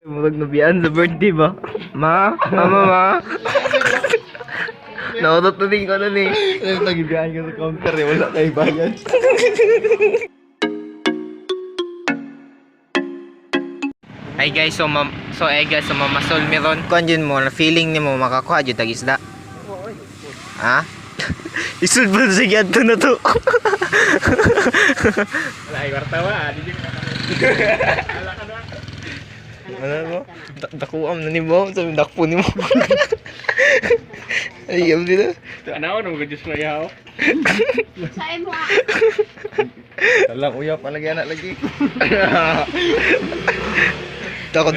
Murag nabiyaan sa birthday ba? Ma? Mama, ma? Nautot na din ko na ni. Nagibiyaan ka sa counter eh, wala kayo bayad. Hi guys, so guys, so mamasol meron. Kuan jud mo, na feeling nimo makakuha jud tag isda. Ha? Isud ba sa gyadto na to? Wala ay wartawa, di jud Ano mo? Dakuam na ni mo, sabi dakpo nimo. Ay, abdi na. Ano nung gudis mo yaw? Saan mo ah? Talang uyap lagi anak lagi. Dako,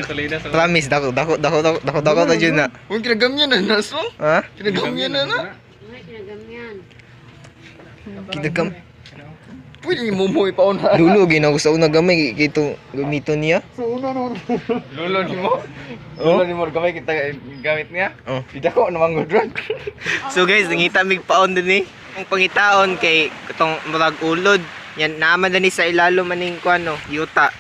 promise, dako ta jud na. Kung kinagamyan na naso? Ha? Kinagamyan na na. Ay, kinagamyan. Kinagam. Pwede ni mo ipaon na. Dulo ginaw sa una gamay kay itong gamiton niya. Lolo ni mo. Oh? Lolo ni mo gamay kita gamit niya. Oh. Tidak ko namang godron. So guys, nangita mig paon din eh. Ang pangitaon kay itong murag ulod. Yan naman din sa ilalo maning kuan no, yuta.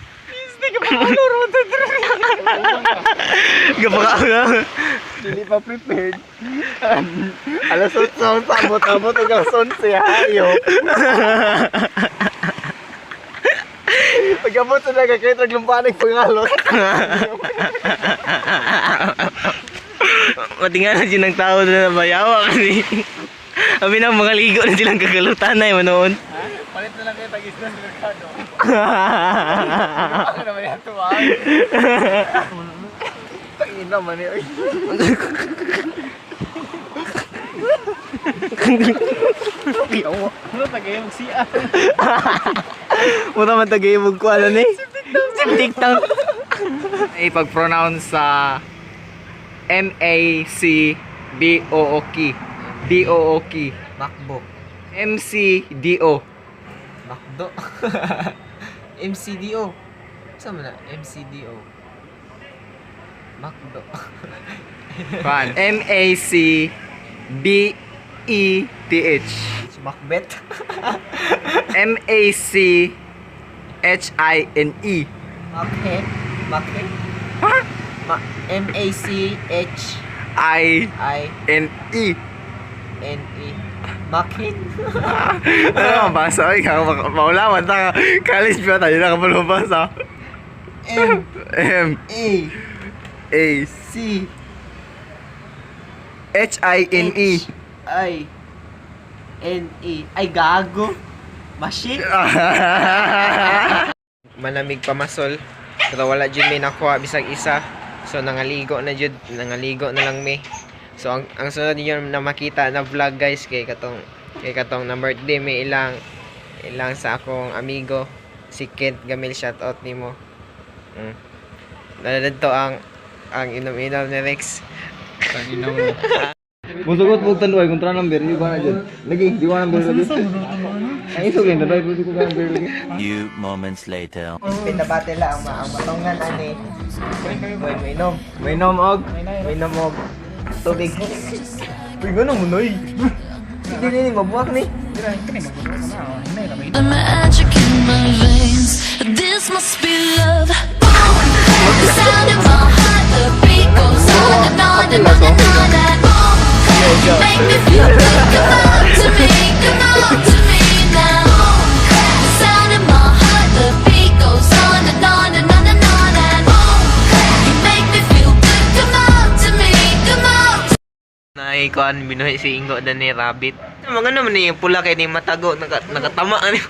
Gapaka. Hindi pa prepared. Alas 8 sabot-abot ang son siya hayo. Pag-abot sa nagkakit naglumpanig pangalot. Matingan na din ng tao na nabayawa kasi. Kami na mga ligo na silang kagalutan na yung manoon. Palit na lang kayo tagis na merkado. Ano naman yan tuwag? Tangin naman eh. Ano tagay mag-siya? Muna man tagay mo ko ano ni? TikTok. Ay pag-pronounce sa M-A-C-B-O-O-K. D-O-O-K. MacBook. M-C-D-O. Macdo. MCDO. Saan mo na? MCDO. Macdo. Pan. M-A-C-B-E-T-H. Si Macbeth. M-A-C-H-I-N-E. Machet. Machet. Ha? M-A-C-H-I-N-E. I-N-E. Machet. Ano ang basa? Ay, maulaman ta. College pa tayo na kapag mabasa. M. M. A. A. C. H-I-N-E. I-N-E. Ay, gago. Machine. Malamig pa masol. Pero wala dyan may nakuha bisag isa. So nangaligo na dyan. Nangaligo na lang may. So ang sunod niyo na makita na vlog guys kay katong na birthday may ilang sa akong amigo si Kent Gamil, shoutout nimo. Nalalad to ang inom-inom ni Rex. Tanginaw mo. Musugot mo tanduay kung tra number di ba na dyan? Lagi, di ba number lagi? Ay, iso ganyan, tanduay ko ka number lagi. Few moments later. Pinabate lang ang matongan ani. May inom og tubig. Uy, gano'n mo noy. Hindi nini mabuak ni. The magic in my veins. This must be love. The sound in my heart, the beat goes on and on and on and on and on. You make me feel good. Come on to me now. The sound in my heart, the beat goes on and on and on and on and on. You make me feel good. Come on to me. Naikuan binuhi si Ingo dan ni Rabbit. Mga naman ni yung pula kay ni matago nakatama ani.